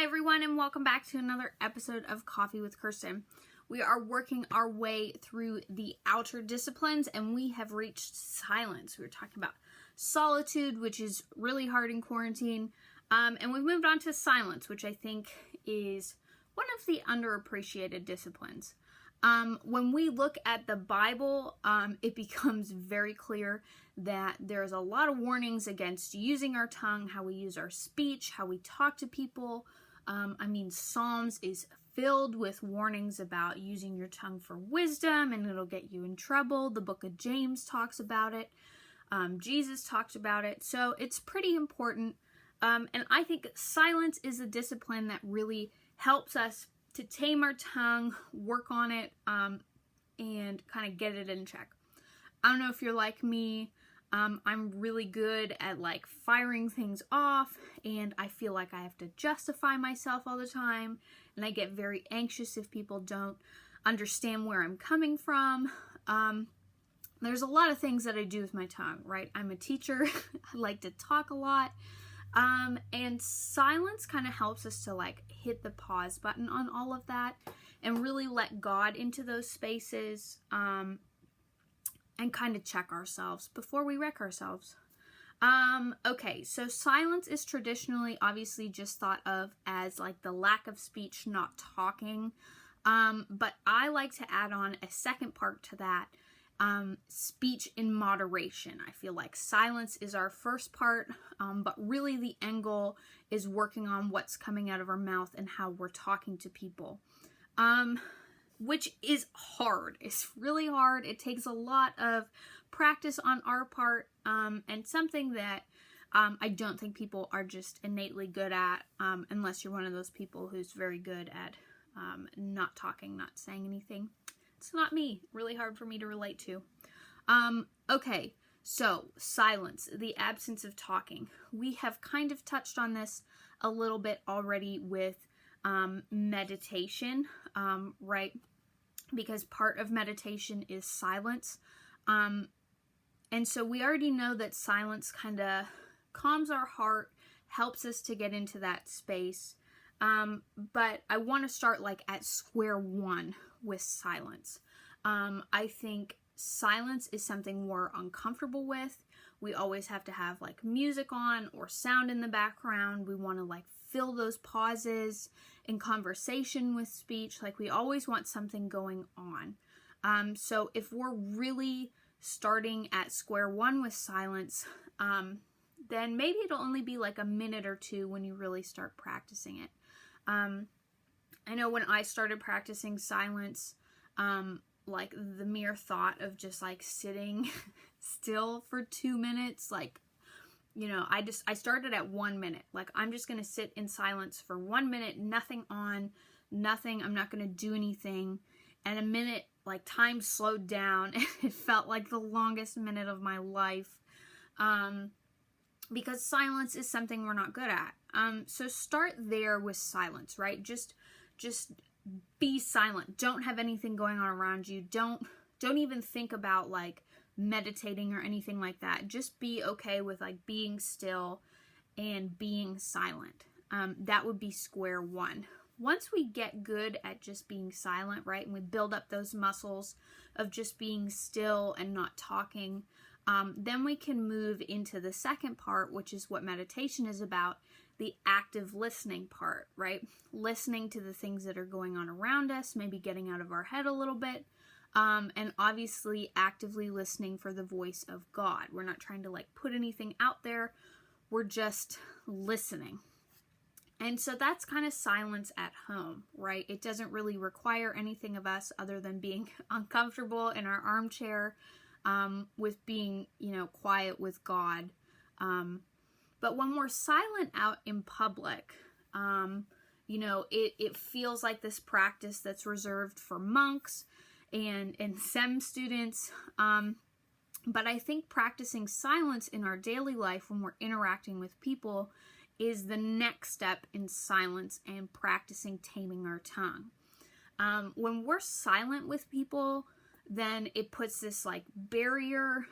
Hi everyone, and welcome back to another episode of Coffee with Kirsten. We are working our way through the outer disciplines and we have reached silence. We were talking about solitude, which is really hard in quarantine. And we've moved on to silence, which I think is one of the underappreciated disciplines. When we look at the Bible, it becomes very clear that there's a lot of warnings against using our tongue, how we use our speech, how we talk to people. Psalms is filled with warnings about using your tongue for wisdom and it'll get you in trouble. The book of James talks about it. Jesus talked about it. So it's pretty important. And I think silence is a discipline that really helps us to tame our tongue, work on it, and kind of get it in check. I don't know if you're like me. I'm really good at like firing things off, and I feel like I have to justify myself all the time, and I get very anxious if people don't understand where I'm coming from. There's a lot of things that I do with my tongue, right? I'm a teacher. I like to talk a lot. And silence kind of helps us to like hit the pause button on all of that and really let God into those spaces, and kind of check ourselves before we wreck ourselves. Okay, so silence is traditionally obviously just thought of as like the lack of speech, not talking. But I like to add on a second part to that. Speech in moderation. I feel like silence is our first part, but really the end goal is working on what's coming out of our mouth and how we're talking to people, which is hard. It's really hard. It takes a lot of practice on our part, and something that I don't think people are just innately good at, unless you're one of those people who's very good at not talking, not saying anything. It's not me. Really hard for me to relate to. Okay, so silence, the absence of talking. We have kind of touched on this a little bit already with meditation, right? Because part of meditation is silence. And so we already know that silence kind of calms our heart, helps us to get into that space. But I want to start like at square one with silence. I think silence is something we're uncomfortable with. We always have to have like music on or sound in the background. We want to like fill those pauses in conversation with speech. Like we always want something going on. So if we're really starting at square one with silence, then maybe it'll only be like a minute or two when you really start practicing it. I know when I started practicing silence, like the mere thought of just like sitting still for 2 minutes, like, you know, I started at 1 minute. Like, I'm just going to sit in silence for 1 minute, nothing on, nothing. I'm not going to do anything. And a minute, like time slowed down and it felt like the longest minute of my life. Because silence is something we're not good at. So start there with silence, right? Just be silent. Don't have anything going on around you. Don't even think about like meditating or anything like that. Just be okay with like being still and being silent. That would be square one. Once we get good at just being silent, right, and we build up those muscles of just being still and not talking, then we can move into the second part, which is what meditation is about, the active listening part, right? Listening to the things that are going on around us, maybe getting out of our head a little bit, and obviously actively listening for the voice of God. We're not trying to like put anything out there. We're just listening. And so that's kind of silence at home, right? It doesn't really require anything of us other than being uncomfortable in our armchair, with being, you know, quiet with God. But when we're silent out in public, you know, it feels like this practice that's reserved for monks and SEM students. But I think practicing silence in our daily life when we're interacting with people is the next step in silence and practicing taming our tongue. When we're silent with people, then it puts this like barrier,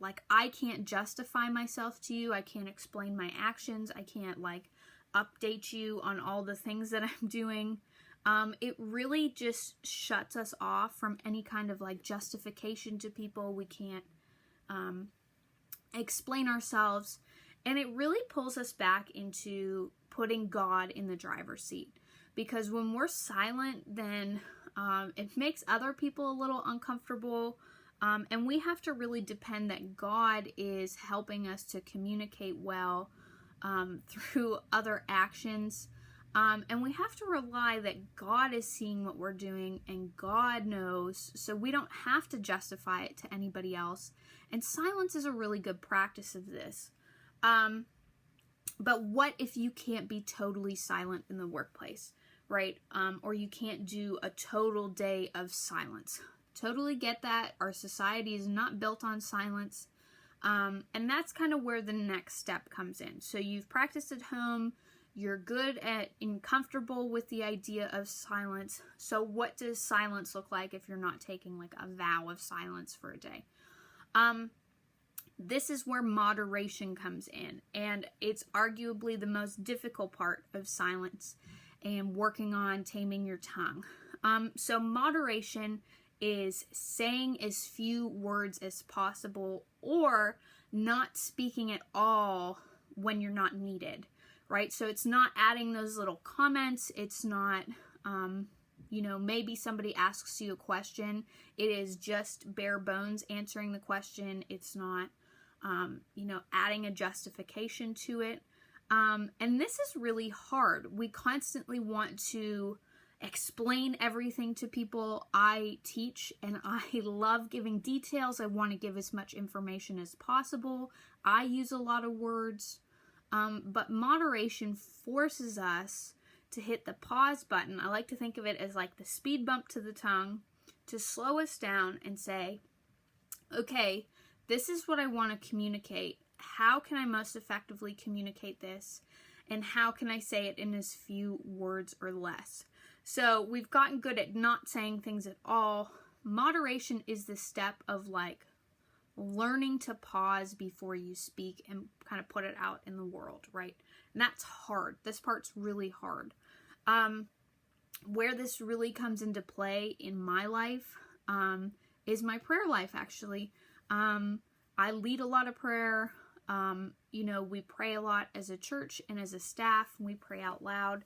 like I can't justify myself to you. I can't explain my actions. I can't like update you on all the things that I'm doing. It really just shuts us off from any kind of like justification to people. We can't explain ourselves, and it really pulls us back into putting God in the driver's seat, because when we're silent, then it makes other people a little uncomfortable, and we have to really depend that God is helping us to communicate well through other actions. And we have to rely that God is seeing what we're doing and God knows, so we don't have to justify it to anybody else. And silence is a really good practice of this. But what if you can't be totally silent in the workplace, right? Or you can't do a total day of silence. Totally get that. Our society is not built on silence. And that's kind of where the next step comes in. So you've practiced at home. You're good at and comfortable with the idea of silence. So what does silence look like if you're not taking like a vow of silence for a day? This is where moderation comes in, and it's arguably the most difficult part of silence and working on taming your tongue. So moderation is saying as few words as possible, or not speaking at all when you're not needed. Right? So it's not adding those little comments. It's not, maybe somebody asks you a question. It is just bare bones answering the question. It's not, adding a justification to it. And this is really hard. We constantly want to explain everything to people. I teach and I love giving details. I want to give as much information as possible. I use a lot of words. But moderation forces us to hit the pause button. I like to think of it as like the speed bump to the tongue, to slow us down and say, okay, this is what I want to communicate. How can I most effectively communicate this? And how can I say it in as few words or less? So we've gotten good at not saying things at all. Moderation is the step of like learning to pause before you speak and kind of put it out in the world, right? And that's hard. This part's really hard. Where this really comes into play in my life is my prayer life, actually. I lead a lot of prayer. We pray a lot as a church and as a staff, and we pray out loud.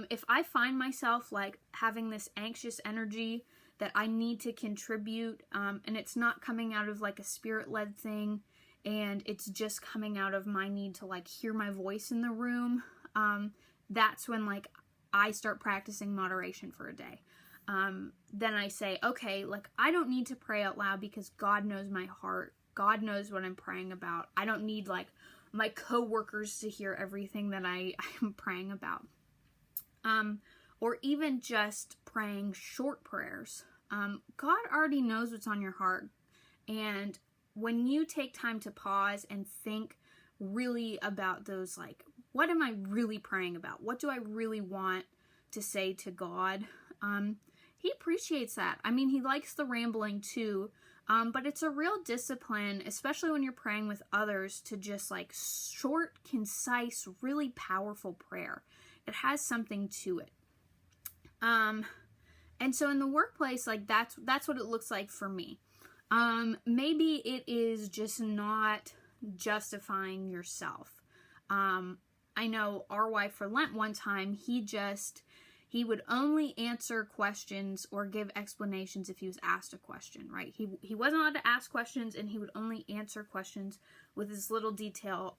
If I find myself like having this anxious energy that I need to contribute, and it's not coming out of like a spirit-led thing, and it's just coming out of my need to like hear my voice in the room, that's when like I start practicing moderation for a day. Then I say, okay, like I don't need to pray out loud because God knows my heart. God knows what I'm praying about. I don't need like my coworkers to hear everything that I am praying about. Or even just praying short prayers. God already knows what's on your heart. And when you take time to pause and think really about those, like, what am I really praying about? What do I really want to say to God? He appreciates that. I mean, he likes the rambling too. But it's a real discipline, especially when you're praying with others, to just like short, concise, really powerful prayer. It has something to it. And so in the workplace, like that's what it looks like for me. Maybe it is just not justifying yourself. I know our wife for Lent one time, he would only answer questions or give explanations if he was asked a question, right? He wasn't allowed to ask questions, and he would only answer questions with as little detail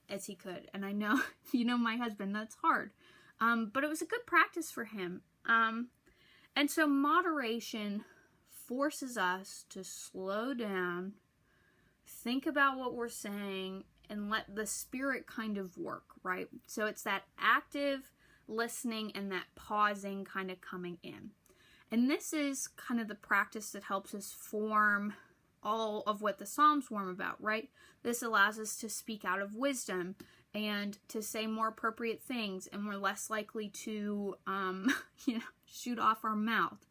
as he could. And I know, my husband, that's hard. But it was a good practice for him. And so moderation forces us to slow down, think about what we're saying, and let the Spirit kind of work, right? So it's that active listening and that pausing kind of coming in. And this is kind of the practice that helps us form all of what the Psalms warn about, right? This allows us to speak out of wisdom and to say more appropriate things, and we're less likely to, shoot off our mouth.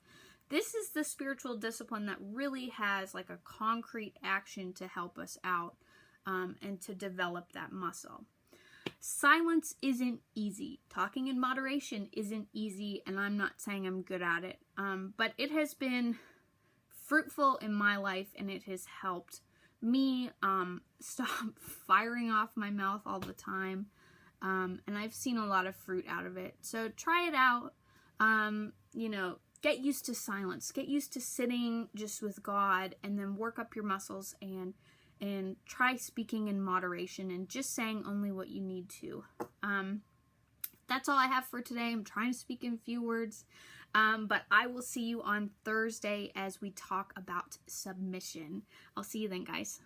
This is the spiritual discipline that really has like a concrete action to help us out and to develop that muscle. Silence isn't easy. Talking in moderation isn't easy, and I'm not saying I'm good at it. But it has been fruitful in my life, and it has helped me stop firing off my mouth all the time. And I've seen a lot of fruit out of it. So try it out. Get used to silence. Get used to sitting just with God, and then work up your muscles and try speaking in moderation and just saying only what you need to. That's all I have for today. I'm trying to speak in few words. But I will see you on Thursday as we talk about submission. I'll see you then, guys.